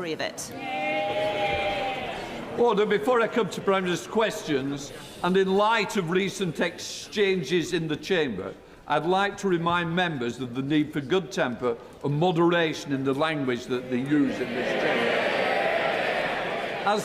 of it. Order. Before I come to Prime Minister's questions, and in light of recent exchanges in the Chamber, I'd like to remind members of the need for good temper and moderation in the language that they use in this Chamber. As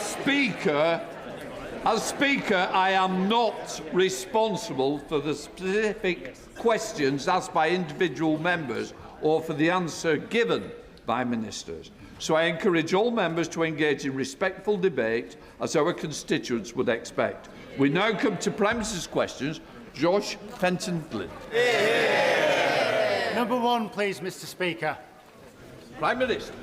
Speaker, I am not responsible for the specific questions asked by individual members or for the answer given by ministers. So I encourage all members to engage in respectful debate, as our constituents would expect. We now come to Prime Minister's questions. Josh Fenton-Glynn. Number one, please, Mr. Speaker. Prime Minister.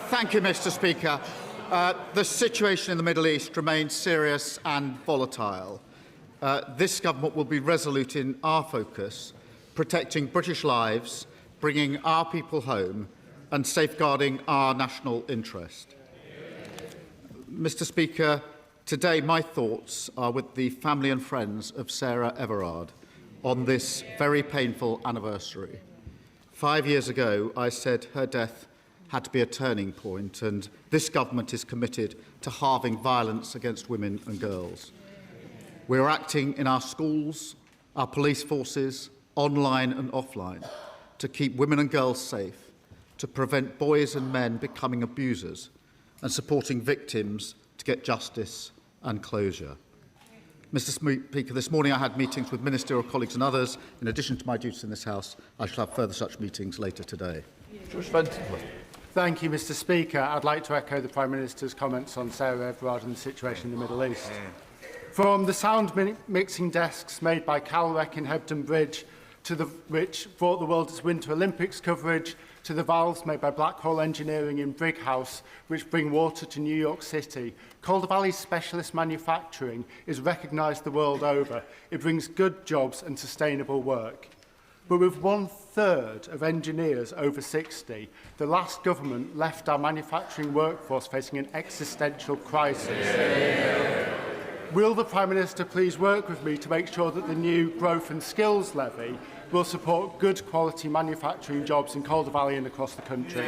Thank you, Mr. Speaker. The situation in the Middle East remains serious and volatile. This government will be resolute in our focus, protecting British lives, bringing our people home and safeguarding our national interest. Mr. Speaker, today my thoughts are with the family and friends of Sarah Everard on this very painful anniversary. 5 years ago, I said her death had to be a turning point, and this government is committed to halving violence against women and girls. We are acting in our schools, our police forces, online and offline, to keep women and girls safe, to prevent boys and men becoming abusers, and supporting victims to get justice and closure. Mr. Speaker, this morning I had meetings with ministerial colleagues and others. In addition to my duties in this House, I shall have further such meetings later today. Thank you, Mr. Speaker. I'd like to echo the Prime Minister's comments on Sarah Everard and the situation in the Middle East. From the sound mixing desks made by Calrec in Hebden Bridge, which brought the world its Winter Olympics coverage, to the valves made by Blackhole Engineering in Brighouse, which bring water to New York City, Calder Valley's specialist manufacturing is recognised the world over. It brings good jobs and sustainable work. But with 1/3 of engineers over 60, the last government left our manufacturing workforce facing an existential crisis. Will the Prime Minister please work with me to make sure that the new Growth and Skills Levy will support good quality manufacturing jobs in Calder Valley and across the country?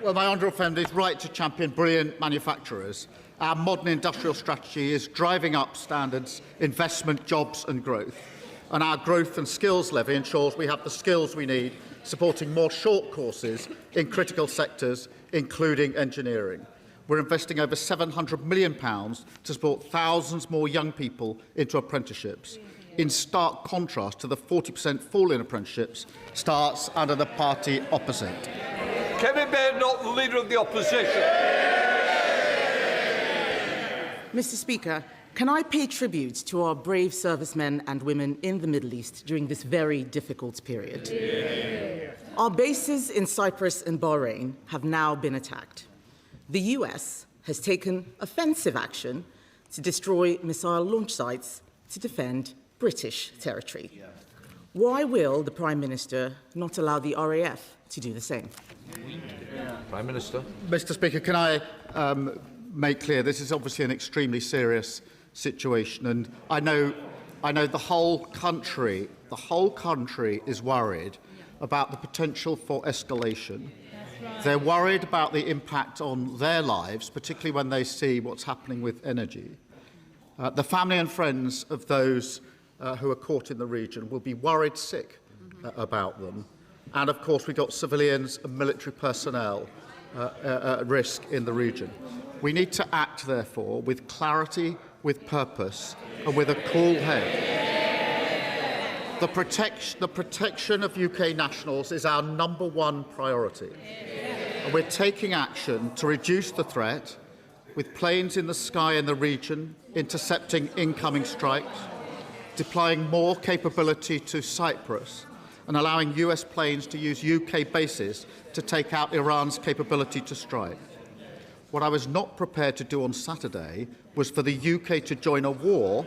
Well, my honourable friend is right to champion brilliant manufacturers. Our modern industrial strategy is driving up standards, investment, jobs and growth. And our Growth and Skills Levy ensures we have the skills we need, supporting more short courses in critical sectors, including engineering. We're investing over £700 million to support thousands more young people into apprenticeships, in stark contrast to the 40% fall in apprenticeships starts under the party opposite. Kemi Badenoch, the Leader of the Opposition. Mr. Speaker, can I pay tribute to our brave servicemen and women in the Middle East during this very difficult period? Our bases in Cyprus and Bahrain have now been attacked. The US has taken offensive action to destroy missile launch sites to defend British territory. Why will the Prime Minister not allow the RAF to do the same? Prime Minister. Mr. Speaker, can I make clear this is obviously an extremely serious situation, and I know the whole country is worried about the potential for escalation. They're worried about the impact on their lives, particularly when they see what's happening with energy. The family and friends of those who are caught in the region will be worried sick about them. And, of course, we've got civilians and military personnel at risk in the region. We need to act, therefore, with clarity, with purpose, and with a cool head. The protection of UK nationals is our #1 priority. And we're taking action to reduce the threat, with planes in the sky in the region, intercepting incoming strikes, deploying more capability to Cyprus, and allowing US planes to use UK bases to take out Iran's capability to strike. What I was not prepared to do on Saturday was for the UK to join a war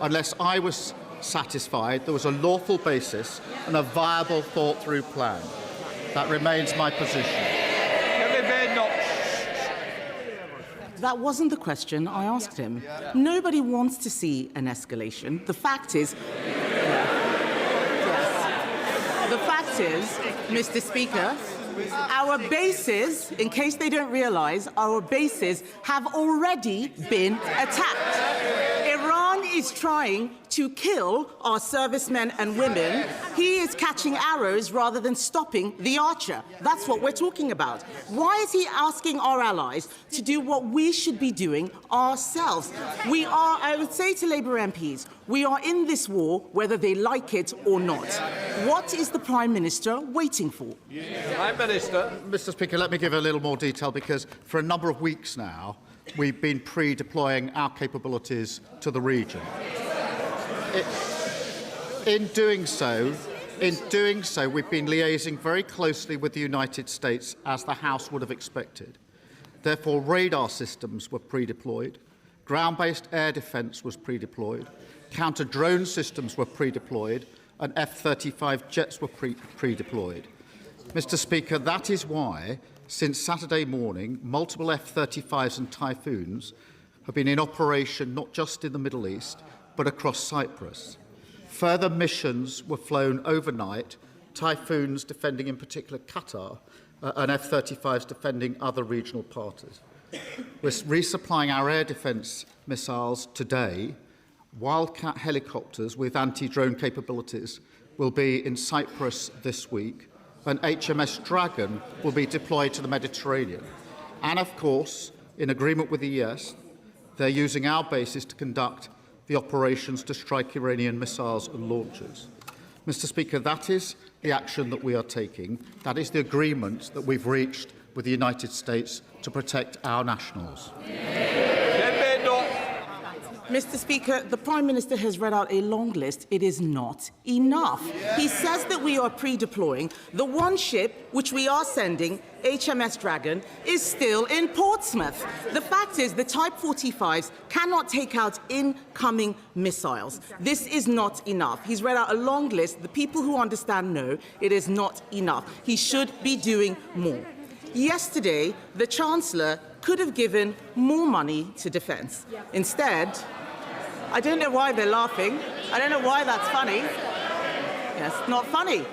unless I was satisfied there was a lawful basis and a viable, thought-through plan. That remains my position. That wasn't the question I asked him. Nobody wants to see an escalation. The fact is... The fact is, Mr. Speaker, our bases, in case they don't realise, our bases have already been attacked. Iran is trying to kill our servicemen and women. He is catching arrows rather than stopping the archer. That's what we're talking about. Why is he asking our allies to do what we should be doing ourselves? We are, I would say to Labour MPs, we are in this war whether they like it or not. What is the Prime Minister waiting for? Prime Minister. Mr. Speaker, let me give a little more detail, because for a number of weeks now, we've been pre-deploying our capabilities to the region. In doing so, we've been liaising very closely with the United States, as the House would have expected. Therefore, radar systems were pre-deployed, ground-based air defence was pre-deployed, counter-drone systems were pre-deployed, and F-35 jets were pre-deployed. Mr. Speaker, that is why, since Saturday morning, multiple F-35s and Typhoons have been in operation not just in the Middle East, but across Cyprus. Further missions were flown overnight, Typhoons defending in particular Qatar, and F-35s defending other regional parties. We're resupplying our air defence missiles today. Wildcat helicopters with anti-drone capabilities will be in Cyprus this week, and HMS Dragon will be deployed to the Mediterranean. And of course, in agreement with the ES, they're using our bases to conduct the operations to strike Iranian missiles and launchers. Mr. Speaker, that is the action that we are taking. That is the agreement that we've reached with the United States to protect our nationals. Mr. Speaker, the Prime Minister has read out a long list. It is not enough. He says that we are pre-deploying. The one ship which we are sending, HMS Dragon, is still in Portsmouth. The fact is the Type 45s cannot take out incoming missiles. This is not enough. He's read out a long list. The people who understand know it is not enough. He should be doing more. Yesterday, the Chancellor could have given more money to defence. Instead, I don't know why they're laughing. I don't know why that's funny. Yes, not funny.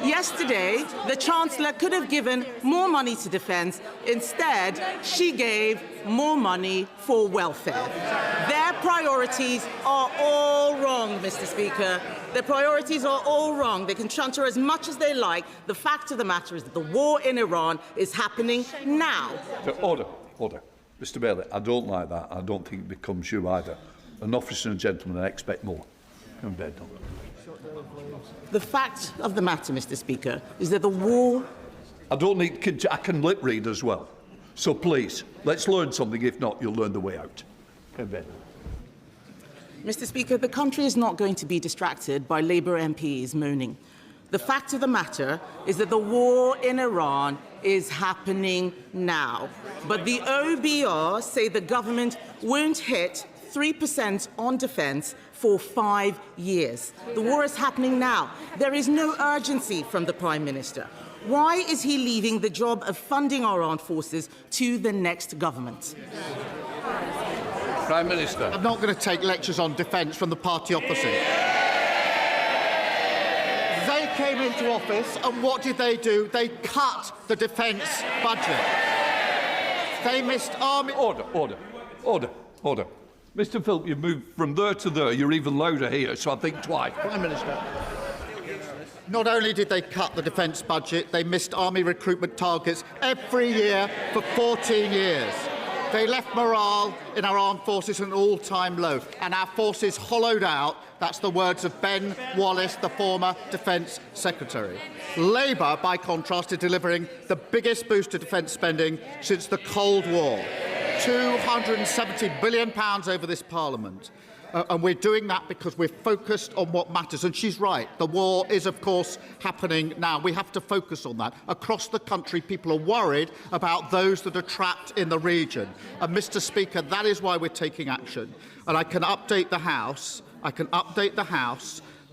Yesterday, the Chancellor could have given more money to defence. Instead, she gave more money for welfare. Their priorities are all wrong, Mr. Speaker. Their priorities are all wrong. They can chanter as much as they like. The fact of the matter is that the war in Iran is happening now. Order. Mr. Bailey, I don't like that. I don't think it becomes you either. An officer and a gentleman, I expect more. Kemi Badenoch. The fact of the matter, Mr. Speaker, is that the war... I can lip read as well. So please, let's learn something. If not, you'll learn the way out. Kemi Badenoch. Mr. Speaker, the country is not going to be distracted by Labour MPs moaning. The fact of the matter is that the war in Iran is happening now. But the OBR say the government won't hit 3% on defence for 5 years. The war is happening now. There is no urgency from the Prime Minister. Why is he leaving the job of funding our armed forces to the next government? Prime Minister. I'm not going to take lectures on defence from the party opposite. They came into office, and what did they do? They cut the defence budget. They missed army... Order. Mr. Philp, you've moved from there to there. You're even louder here, so I think twice. Prime Minister. Not only did they cut the defence budget, they missed army recruitment targets every year for 14 years. They left morale in our armed forces at an all-time low, and our forces hollowed out. That's the words of Ben Wallace, the former Defence Secretary. Labour, by contrast, is delivering the biggest boost to defence spending since the Cold War. £270 billion over this Parliament. And we're doing that because we're focused on what matters. And she's right. The war is, of course, happening now. We have to focus on that. Across the country, people are worried about those that are trapped in the region. And, Mr. Speaker, that is why we're taking action. And I can update the House.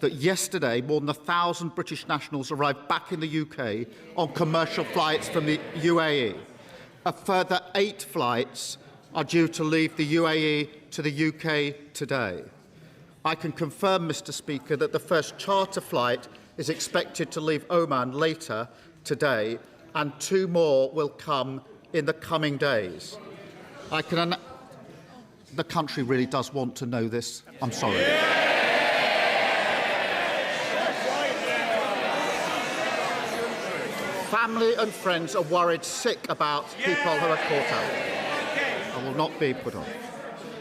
That yesterday, more than 1,000 British nationals arrived back in the UK on commercial flights from the UAE. A further 8 flights are due to leave the UAE to the UK today. I can confirm, Mr. Speaker, that the first charter flight is expected to leave Oman later today, and 2 more will come in the coming days. The country really does want to know this. I'm sorry. Family and friends are worried sick about people who are caught out. I will not be put on.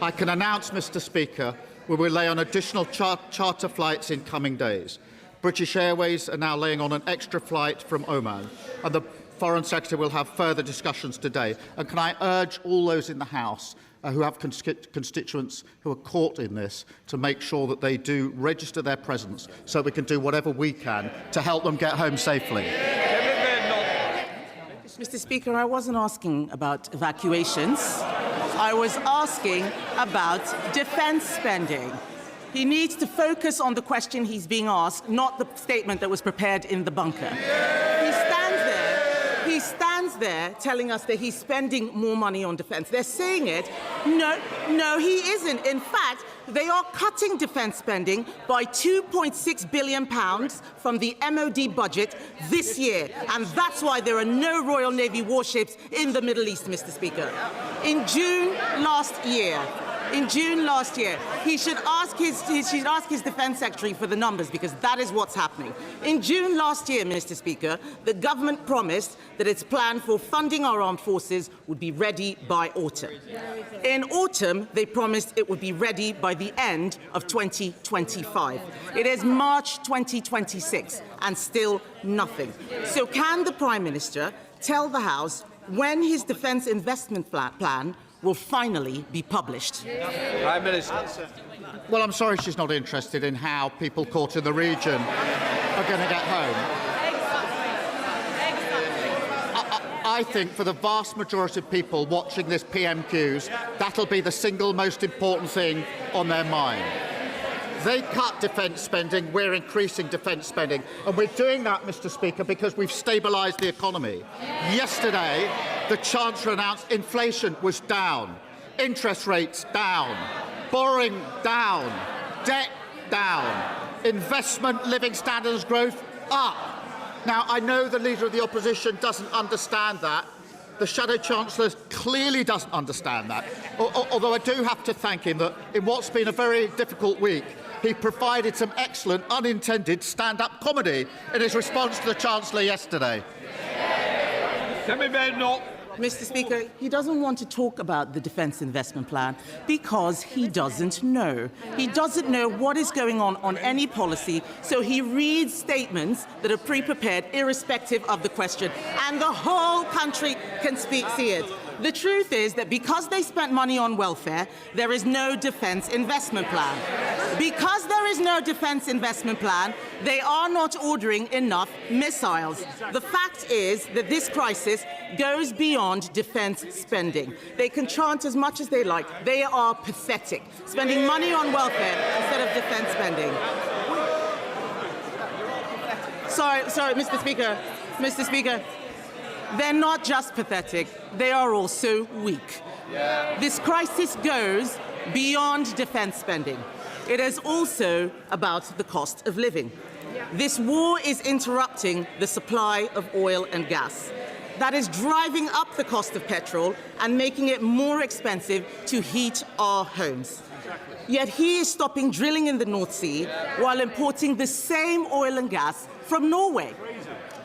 I can announce, Mr. Speaker, we will lay on additional charter flights in coming days. British Airways are now laying on an extra flight from Oman, and the Foreign Secretary will have further discussions today. And can I urge all those in the House who have constituents who are caught in this to make sure that they do register their presence so we can do whatever we can to help them get home safely. Mr. Speaker, I wasn't asking about evacuations. I was asking about defence spending. He needs to focus on the question he's being asked, not the statement that was prepared in the bunker. He stands there telling us that he's spending more money on defence. They're saying it. No, he isn't. In fact, they are cutting defence spending by £2.6 billion from the MOD budget this year. And that's why there are no Royal Navy warships in the Middle East, Mr. Speaker. In June last year, he should ask his Defence Secretary for the numbers, because that is what's happening. In June last year, Mr. Speaker, the government promised that its plan for funding our armed forces would be ready by autumn. In autumn, they promised it would be ready by the end of 2025. It is March 2026, and still nothing. So can the Prime Minister tell the House when his defence investment plan will finally be published? Prime Minister. Well, I'm sorry she's not interested in how people caught in the region are going to get home. I think for the vast majority of people watching this PMQs, that'll be the single most important thing on their mind. They cut defence spending, we're increasing defence spending. And we're doing that, Mr. Speaker, because we've stabilised the economy. Yesterday, the Chancellor announced inflation was down, interest rates down, borrowing down, debt down, investment, living standards growth up. Now, I know the Leader of the Opposition doesn't understand that. The Shadow Chancellor clearly doesn't understand that. Although I do have to thank him that in what's been a very difficult week, he provided some excellent unintended stand-up comedy in his response to the Chancellor yesterday. Kemi Badenoch. Mr. Speaker, he doesn't want to talk about the defence investment plan because he doesn't know. He doesn't know what is going on any policy, so he reads statements that are pre-prepared irrespective of the question, and the whole country can see it. The truth is that because they spent money on welfare, there is no defence investment plan. Because there is no defence investment plan, they are not ordering enough missiles. The fact is that this crisis goes beyond defence spending. They can chant as much as they like. They are pathetic, spending money on welfare instead of defence spending. Sorry, Mr. Speaker. Mr. Speaker. They're not just pathetic, they are also weak. This crisis goes beyond defence spending. It is also about the cost of living. This war is interrupting the supply of oil and gas. That is driving up the cost of petrol and making it more expensive to heat our homes. Yet he is stopping drilling in the North Sea while importing the same oil and gas from Norway.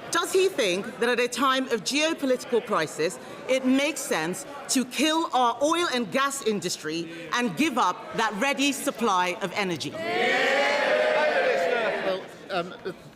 Does he think that at a time of geopolitical crisis, it makes sense to kill our oil and gas industry and give up that ready supply of energy? Well,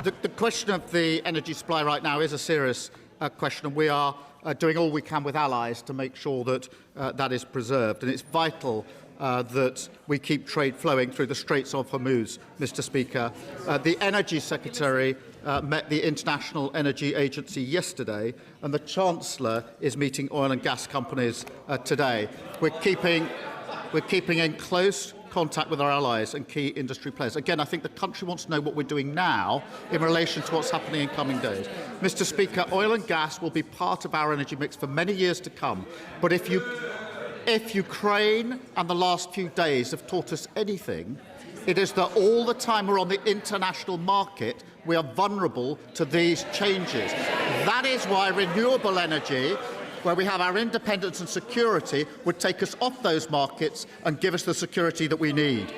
the question of the energy supply right now is a serious question, and we are doing all we can with allies to make sure that that is preserved. And it's vital that we keep trade flowing through the Straits of Hormuz, Mr. Speaker. The Energy Secretary met the International Energy Agency yesterday, and the Chancellor is meeting oil and gas companies today. We're keeping in close contact with our allies and key industry players. Again, I think the country wants to know what we're doing now in relation to what's happening in coming days. Mr. Speaker, oil and gas will be part of our energy mix for many years to come. But if Ukraine and the last few days have taught us anything, It is that all the time we're on the international market, we are vulnerable to these changes. That is why renewable energy, where we have our independence and security, would take us off those markets and give us the security that we need.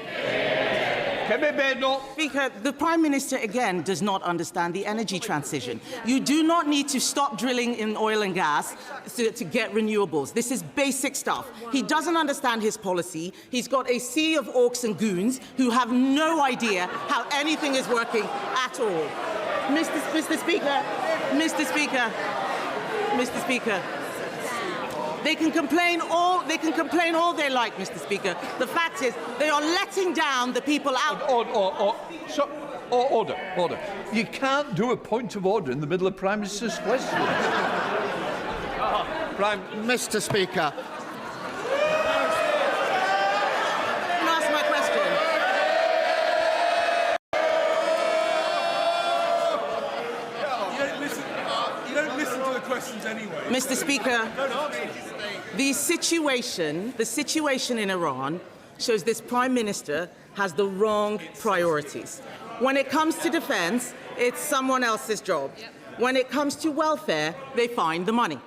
Kemi Badenoch. Speaker, the Prime Minister, again, does not understand the energy transition. You do not need to stop drilling in oil and gas to get renewables. This is basic stuff. He doesn't understand his policy. He's got a sea of orcs and goons who have no idea how anything is working at all. Mr. Speaker, they can complain all they like, Mr. Speaker. The fact is, they are letting down the people out. Order. You can't do a point of order in the middle of Prime Minister's question. Mr. Speaker, Can I ask my question? You don't listen to the questions anyway. Mr. Speaker, the situation in Iran shows this Prime Minister has the wrong priorities. When it comes to defence, it's someone else's job. When it comes to welfare, they find the money.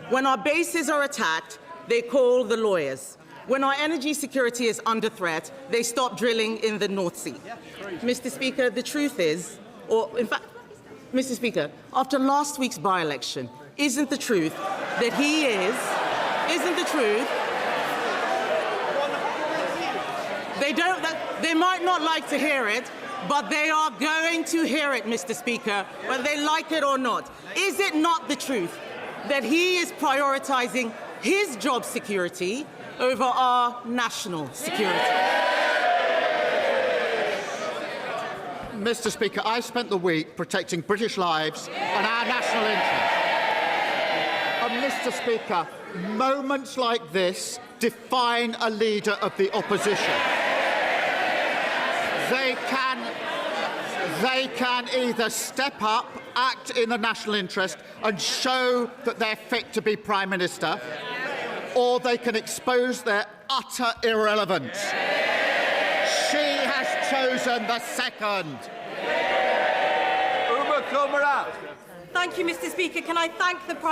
When our bases are attacked, they call the lawyers. When our energy security is under threat, they stop drilling in the North Sea. Mr. Speaker, the truth is, or in fact, Mr. Speaker, after last week's by-election, isn't the truth that he is, isn't the truth, they might not like to hear it, but they are going to hear it, Mr. Speaker, whether they like it or not. Is it not the truth that he is prioritising his job security over our national security? Mr. Speaker, I spent the week protecting British lives and our national interest. And Mr. Speaker, moments like this define a leader of the opposition. They can either step up, act in the national interest and show that they're fit to be Prime Minister, or they can expose their utter irrelevance. She has chosen the second. Uma Comrade. Thank you, Mr. Speaker. Can I thank the Prime